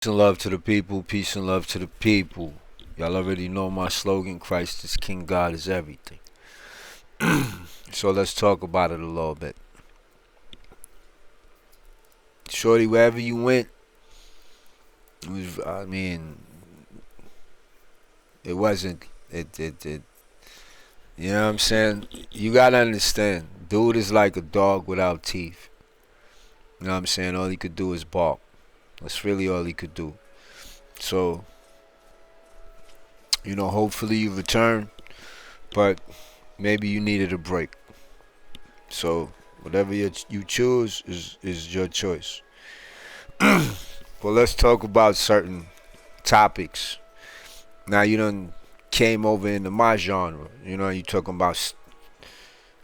And love to the people. Peace and love to the people. Y'all already know my slogan: Christ is King, God is everything. So let's talk about it a little bit. Shorty, wherever you went, it wasn't. It. You know what I'm saying? You gotta understand. Dude is like a dog without teeth. You know what I'm saying? All he could do is bark. That's really all he could do. So, hopefully you return, but maybe you needed a break. So whatever you choose is your choice. Well, let's talk about certain topics. Now you done came over into my genre. You talking about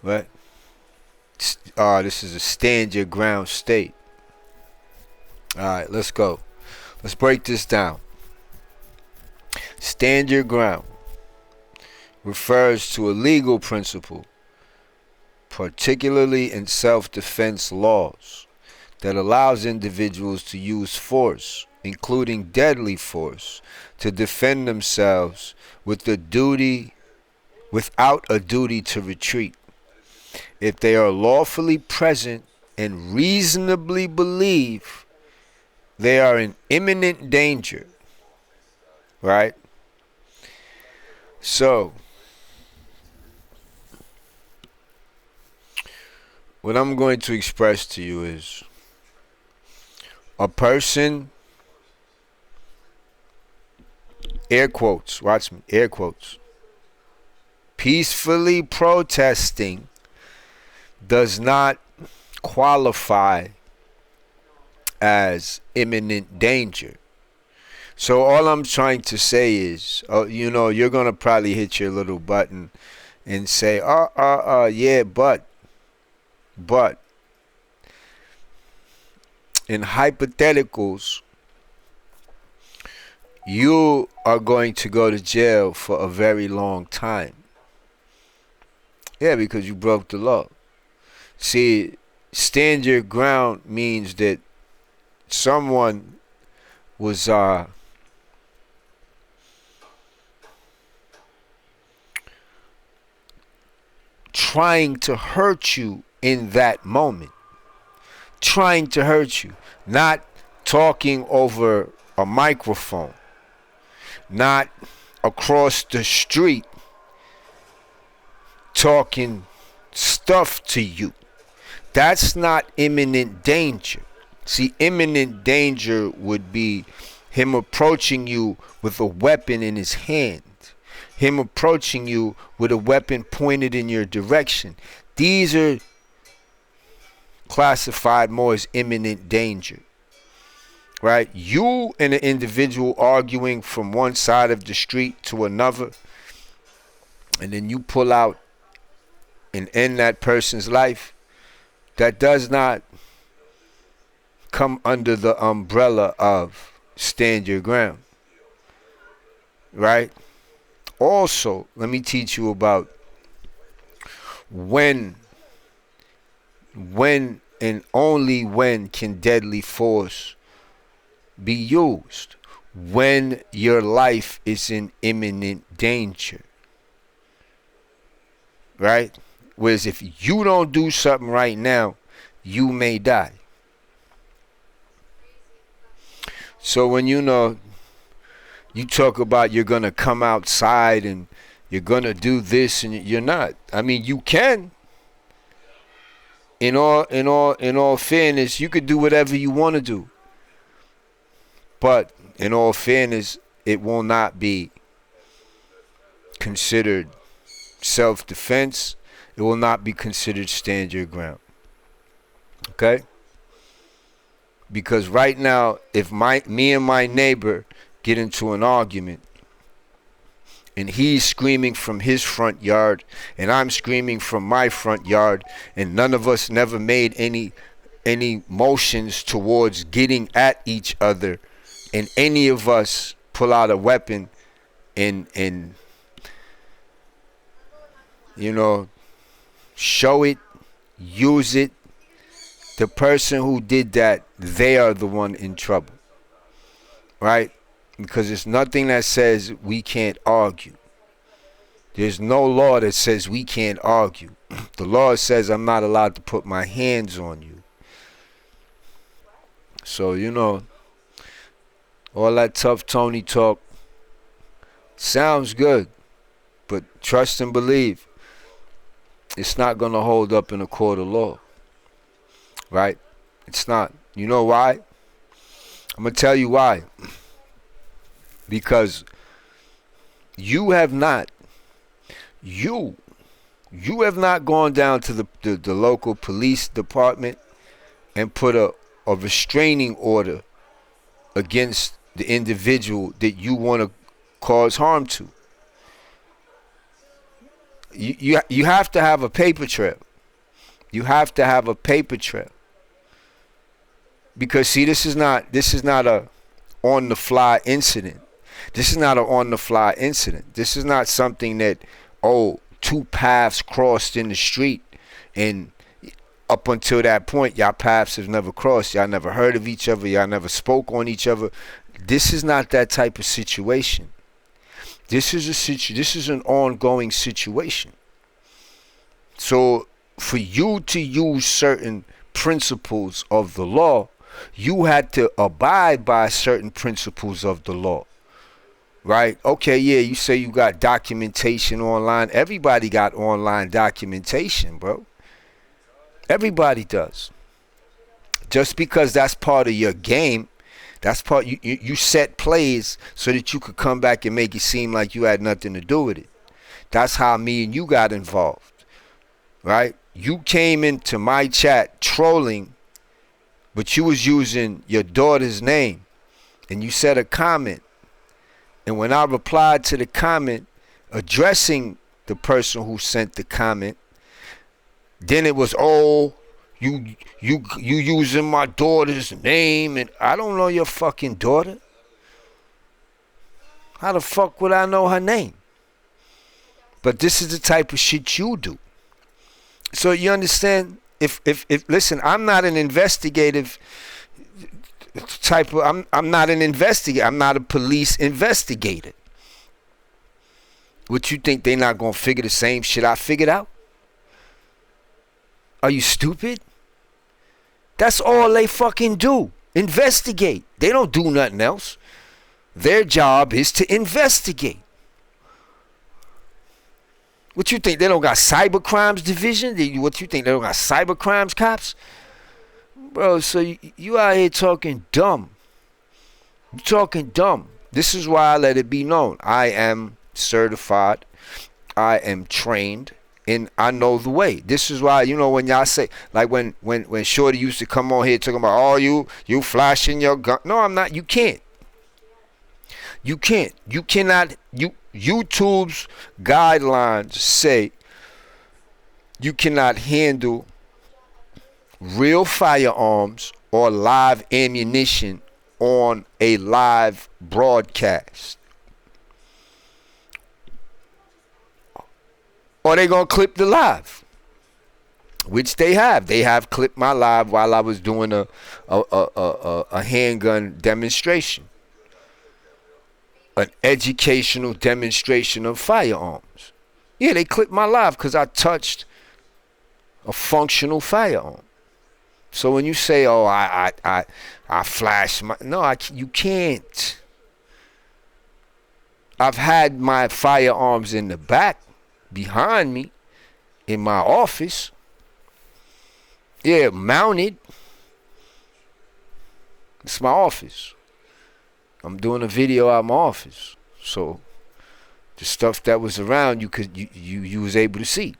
what? This is a stand your ground state. All right, let's go. Let's break this down. Stand your ground refers to a legal principle, particularly in self-defense laws, that allows individuals to use force, including deadly force, to defend themselves without a duty to retreat, if they are lawfully present and reasonably believe they are in imminent danger. Right? So, what I'm going to express to you is a person, air quotes, watch me, air quotes, peacefully protesting does not qualify as imminent danger. So all I'm trying to say is, you're going to probably hit your little button and say, yeah, but. In hypotheticals, you are going to go to jail for a very long time. Yeah, because you broke the law. See, stand your ground means that someone was trying to hurt you in that moment. Trying to hurt you. Not talking over a microphone. Not across the street talking stuff to you. That's not imminent danger. See, imminent danger would be him approaching you with a weapon in his hand. Him approaching you with a weapon pointed in your direction. These are classified more as imminent danger. Right? You and an individual arguing from one side of the street to another, and then you pull out and end that person's life, that does not come under the umbrella of stand your ground. Right? Also, let me teach you about when and only when can deadly force be used. When your life is in imminent danger. Right? Whereas if you don't do something right now, you may die. So when you talk about you're going to come outside and you're going to do this and you're not. I mean, you can. In all fairness, you could do whatever you want to do. But in all fairness, it will not be considered self-defense. It will not be considered stand your ground. Okay? Because right now, if me and my neighbor get into an argument and he's screaming from his front yard and I'm screaming from my front yard and none of us never made any motions towards getting at each other, and any of us pull out a weapon and show it, use it, the person who did that, they are the one in trouble. right? Because there's nothing that says we can't argue. There's no law that says we can't argue. The law says I'm not allowed to put my hands on you. So, all that tough Tony talk sounds good, but trust and believe, it's not going to hold up in a court of law, right? It's not. You know why? I'm going to tell you why. Because you have not gone down to the local police department and put a restraining order against the individual that you want to cause harm to. You have to have a paper trail. You have to have a paper trail. Because see, this is not a on the fly incident. This is not an on the fly incident. This is not something that, two paths crossed in the street and up until that point y'all paths have never crossed. Y'all never heard of each other. Y'all never spoke on each other. This is not that type of situation. This is an ongoing situation. So for you to use certain principles of the law, you had to abide by certain principles of the law. Right? Okay, yeah, you say you got documentation online. Everybody got online documentation, bro. Everybody does. Just because that's part of your game, that's part you set plays so that you could come back and make it seem like you had nothing to do with it. That's how me and you got involved. Right? You came into my chat trolling, but you was using your daughter's name and you said a comment. And when I replied to the comment addressing the person who sent the comment, then it was, you using my daughter's name, and I don't know your fucking daughter. How the fuck would I know her name? But this is the type of shit you do. So you understand? If listen, I'm not an investigative type of, I'm not an investigator. I'm not a police investigator. What you think they not gonna figure the same shit I figured out? Are you stupid? That's all they fucking do. Investigate. They don't do nothing else. Their job is to investigate. What you think, they don't got cyber crimes division? What you think, they don't got cyber crimes cops? Bro, so you out here talking dumb. You talking dumb. This is why I let it be known. I am certified. I am trained. And I know the way. This is why, when y'all say, like when Shorty used to come on here talking about, you flashing your gun. No, I'm not. You can't. You can't. You cannot. YouTube's guidelines say you cannot handle real firearms or live ammunition on a live broadcast. Or they gonna clip the live, which they have. They have clipped my live while I was doing a handgun demonstration, an educational demonstration of firearms. Yeah, they clipped my live because I touched a functional firearm. So when you say, I flashed my, no, you can't. I've had my firearms in the back behind me in my office. Yeah, mounted. It's my office. I'm doing a video out of my office. So the stuff that was around you was able to see.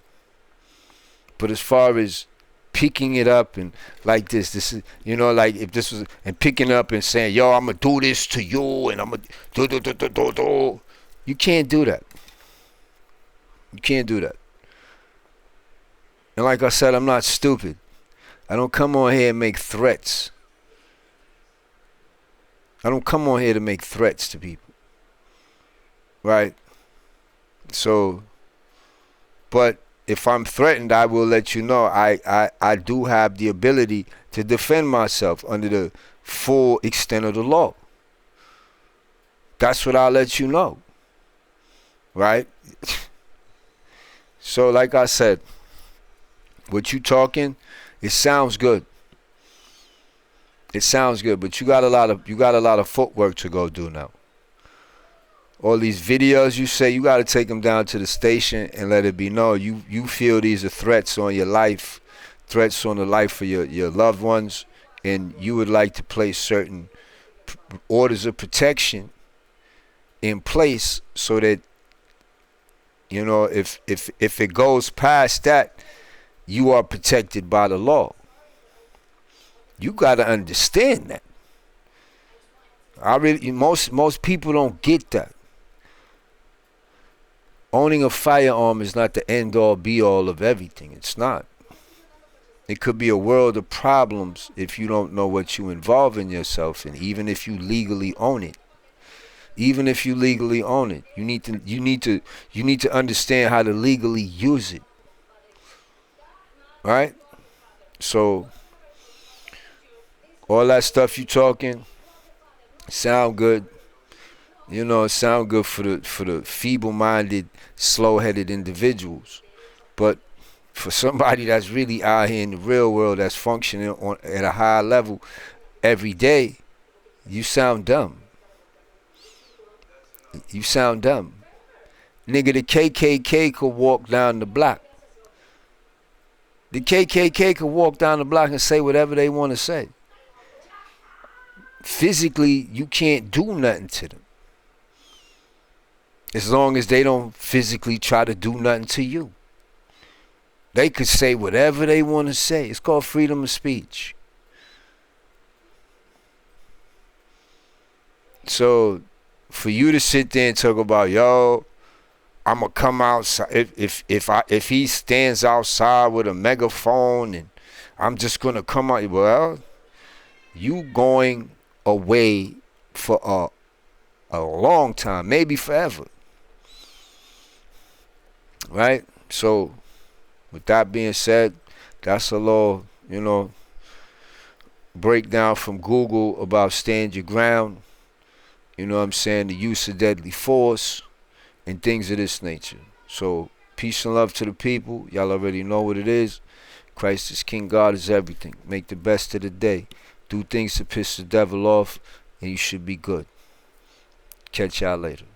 But as far as picking it up and like this is, like if this was, and picking up and saying, yo, I'm gonna do this to you and I'm gonna do. You can't do that. You can't do that. And like I said, I'm not stupid. I don't come on here and make threats. I don't come on here to make threats to people. Right? So, but if I'm threatened, I will let you know I do have the ability to defend myself under the full extent of the law. That's what I'll let you know. Right? So like I said, what you talking, it sounds good. It sounds good, but you got a lot of footwork to go do now. All these videos you say, you got to take them down to the station and let it be known. You feel these are threats on your life, threats on the life of your loved ones, and you would like to place certain orders of protection in place so that, you know, if it goes past that, you are protected by the law. You got to understand that. Most people don't get that. Owning a firearm is not the end all be all of everything. It's not. It could be a world of problems if you don't know what you involve in yourself in, even if you legally own it. Even if you legally own it, you need to understand how to legally use it. Right? So all that stuff you talking sound good. You know, it sound good for the feeble-minded, slow-headed individuals. But for somebody that's really out here in the real world, that's functioning at a high level every day, you sound dumb. You sound dumb. Nigga, the KKK could walk down the block. The KKK could walk down the block and say whatever they want to say. Physically, you can't do nothing to them. As long as they don't physically try to do nothing to you. They could say whatever they want to say. It's called freedom of speech. So, for you to sit there and talk about, yo, I'm gonna come outside if he stands outside with a megaphone and I'm just gonna come out. Well, you going away for a long time, maybe forever. Right? So, with that being said, that's a little, you know, breakdown from Google about stand your ground. You know what I'm saying? The use of deadly force and things of this nature. So, peace and love to the people. Y'all already know what it is. Christ is King, God is everything. Make the best of the day. Do things to piss the devil off, and you should be good. Catch y'all later.